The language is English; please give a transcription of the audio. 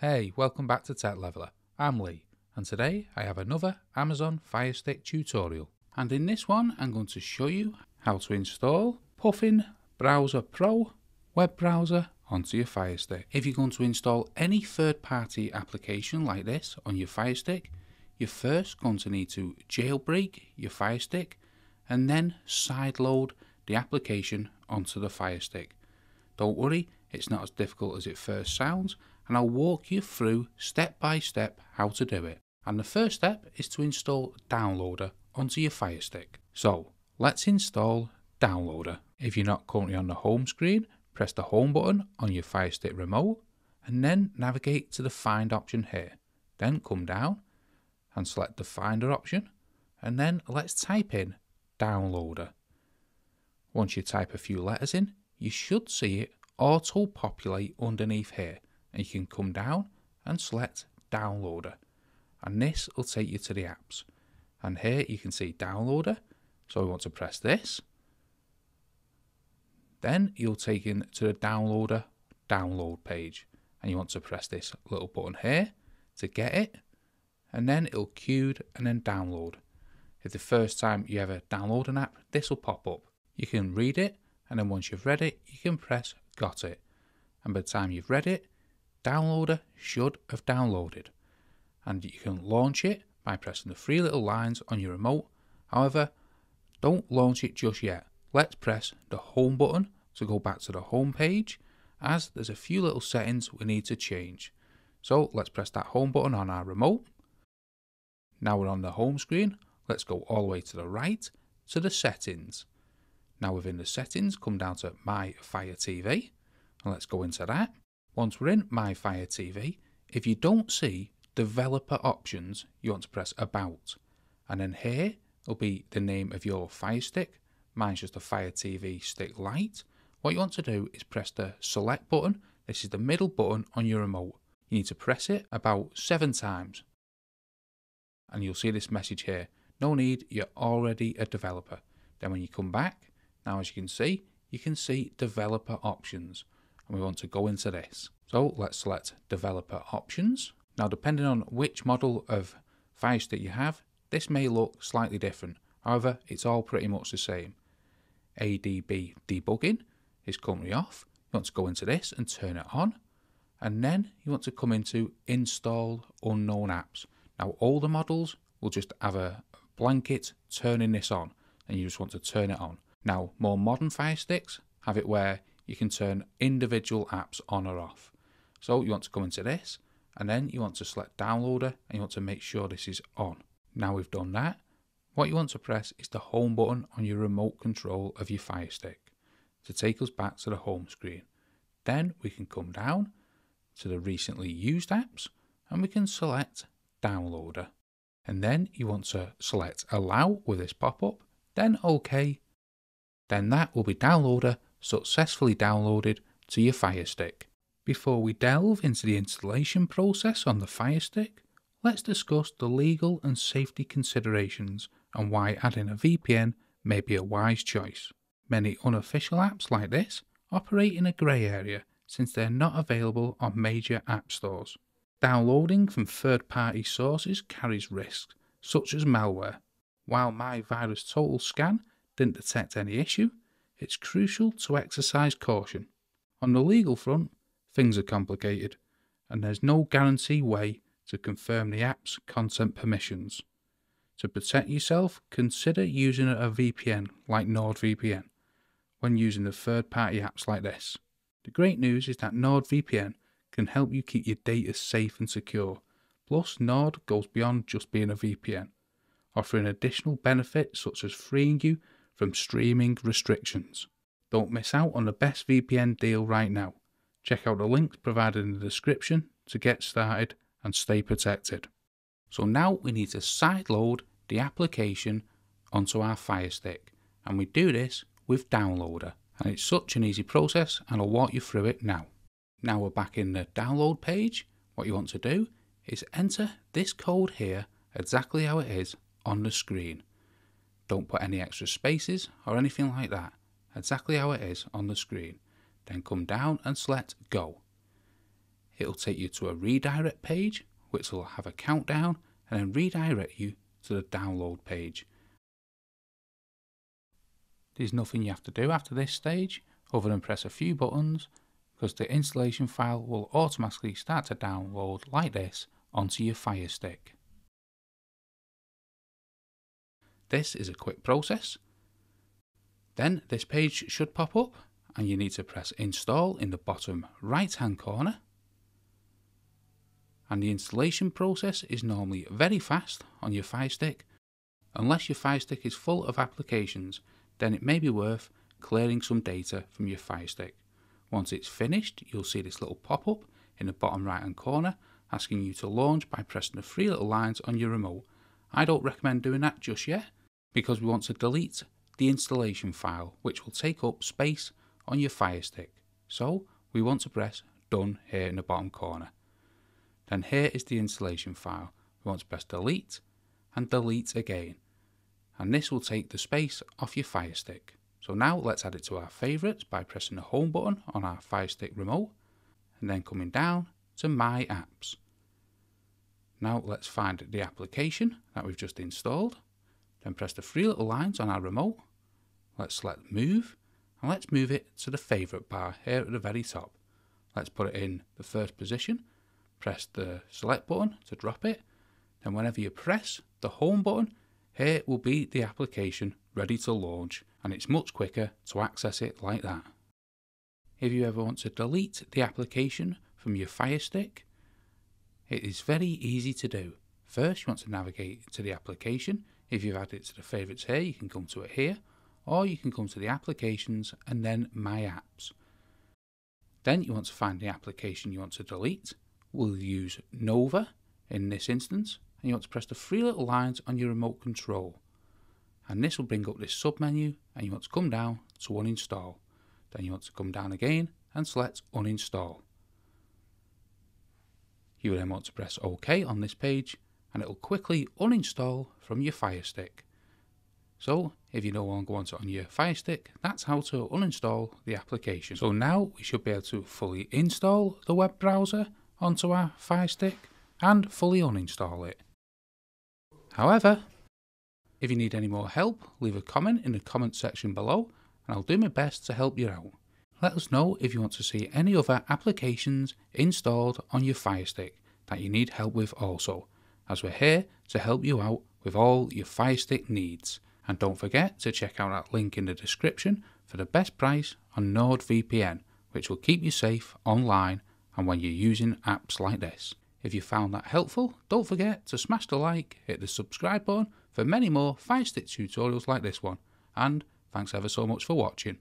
Hey, welcome back to Tech Leveler. I'm Lee, and today I have another Amazon Fire Stick tutorial. And in this one, I'm going to show you how to install Puffin Browser Pro web browser onto your Fire Stick. If you're going to install any third-party application like this on your Fire Stick, you're first going to need to jailbreak your Fire Stick and then sideload the application onto the Fire Stick. Don't worry, it's not as difficult as it first sounds, and I'll walk you through step by step how to do it. And the first step is to install Downloader onto your Fire Stick. So let's install Downloader. If you're not currently on the home screen, press the home button on your Fire Stick remote and then navigate to the Find option here. Then come down and select the Finder option, and then let's type in Downloader. Once you type a few letters in, you should see it auto populate underneath here, and you can come down and select Downloader, and this will take you to the apps. And here you can see Downloader, so we want to press this. Then you'll take in to the Downloader download page, and you want to press this little button here to get it, and then it'll queued and then download. If the first time you ever download an app, this will pop up. You can read it, and then once you've read it, you can press Got It. And by the time you've read it, Downloader should have downloaded. And you can launch it by pressing the three little lines on your remote. However, don't launch it just yet. Let's press the home button to go back to the home page, as there's a few little settings we need to change. So let's press that home button on our remote. Now we're on the home screen. Let's go all the way to the right to the settings. Now within the settings, come down to My Fire TV, and let's go into that. Once we're in My Fire TV, if you don't see Developer Options, you want to press About, and then here will be the name of your Fire Stick. Mine's just a Fire TV Stick Lite. What you want to do is press the Select button. This is the middle button on your remote. You need to press it about 7 times, and you'll see this message here. No need, you're already a developer. Then when you come back, now as you can see Developer Options, and we want to go into this. So let's select Developer Options. Now depending on which model of Fire Stick you have, this may look slightly different. However, it's all pretty much the same. ADB debugging is currently off. You want to go into this and turn it on, and then you want to come into Install Unknown Apps. Now older models will just have a blanket turning this on, and you just want to turn it on. Now, more modern Fire Sticks have it where you can turn individual apps on or off. So you want to come into this, and then you want to select Downloader, and you want to make sure this is on. Now we've done that, what you want to press is the home button on your remote control of your Fire Stick to take us back to the home screen. Then we can come down to the recently used apps, and we can select Downloader. And then you want to select Allow with this pop-up, then OK. Then that will be Downloader successfully downloaded to your Fire Stick. Before we delve into the installation process on the Fire Stick, let's discuss the legal and safety considerations and why adding a VPN may be a wise choice. Many unofficial apps like this operate in a grey area since they're not available on major app stores. Downloading from third-party sources carries risks, such as malware. While My Virus Total Scan didn't detect any issue, it's crucial to exercise caution. On the legal front, things are complicated, and there's no guarantee way to confirm the app's content permissions. To protect yourself, consider using a VPN like NordVPN when using the third-party apps like this. The great news is that NordVPN can help you keep your data safe and secure. Plus, Nord goes beyond just being a VPN, offering additional benefits such as freeing you from streaming restrictions. Don't miss out on the best VPN deal right now. Check out the links provided in the description to get started and stay protected. So now we need to sideload the application onto our Fire Stick, and we do this with Downloader, and it's such an easy process, and I'll walk you through it now. Now we're back in the download page. What you want to do is enter this code here exactly how it is on the screen. Don't put any extra spaces or anything like that. Exactly how it is on the screen. Then come down and select Go. it'll take you to a redirect page, which will have a countdown and then redirect you to the download page. There's nothing you have to do after this stage other than press a few buttons, because the installation file will automatically start to download like this onto your Fire Stick. This is a quick process. Then this page should pop up and you need to press install in the bottom right hand corner. And the installation process is normally very fast on your Fire Stick. Unless your Fire Stick is full of applications, then it may be worth clearing some data from your Fire Stick. Once it's finished, you'll see this little pop-up in the bottom right hand corner asking you to launch by pressing the three little lines on your remote. I don't recommend doing that just yet, because we want to delete the installation file, which will take up space on your Fire Stick. So we want to press done here in the bottom corner. Then here is the installation file. We want to press delete and delete again. And this will take the space off your Fire Stick. So now let's add it to our favourites by pressing the home button on our Fire Stick remote and then coming down to My Apps. Now let's find the application that we've just installed. Then press the three little lines on our remote. Let's select Move and let's move it to the Favourite bar here at the very top. Let's put it in the first position. Press the select button to drop it. Then whenever you press the home button, here will be the application ready to launch, and it's much quicker to access it like that. If you ever want to delete the application from your Fire Stick, it is very easy to do. First, you want to navigate to the application. If you've added it to the favourites here, you can come to it here, or you can come to the applications and then My Apps. Then you want to find the application you want to delete. We'll use Nova in this instance, and you want to press the three little lines on your remote control. And this will bring up this sub-menu, and you want to come down to uninstall. Then you want to come down again and select uninstall. You will then want to press OK on this page, and it will quickly uninstall from your Fire Stick. So if you no longer want it on your Fire Stick, that's how to uninstall the application. So now we should be able to fully install the web browser onto our Fire Stick and fully uninstall it. However, if you need any more help, leave a comment in the comment section below and I'll do my best to help you out. Let us know if you want to see any other applications installed on your Fire Stick that you need help with also, as we're here to help you out with all your Fire Stick needs. And don't forget to check out that link in the description for the best price on NordVPN, which will keep you safe online and when you're using apps like this. If you found that helpful, don't forget to smash the like, hit the subscribe button for many more Fire Stick tutorials like this one, and thanks ever so much for watching.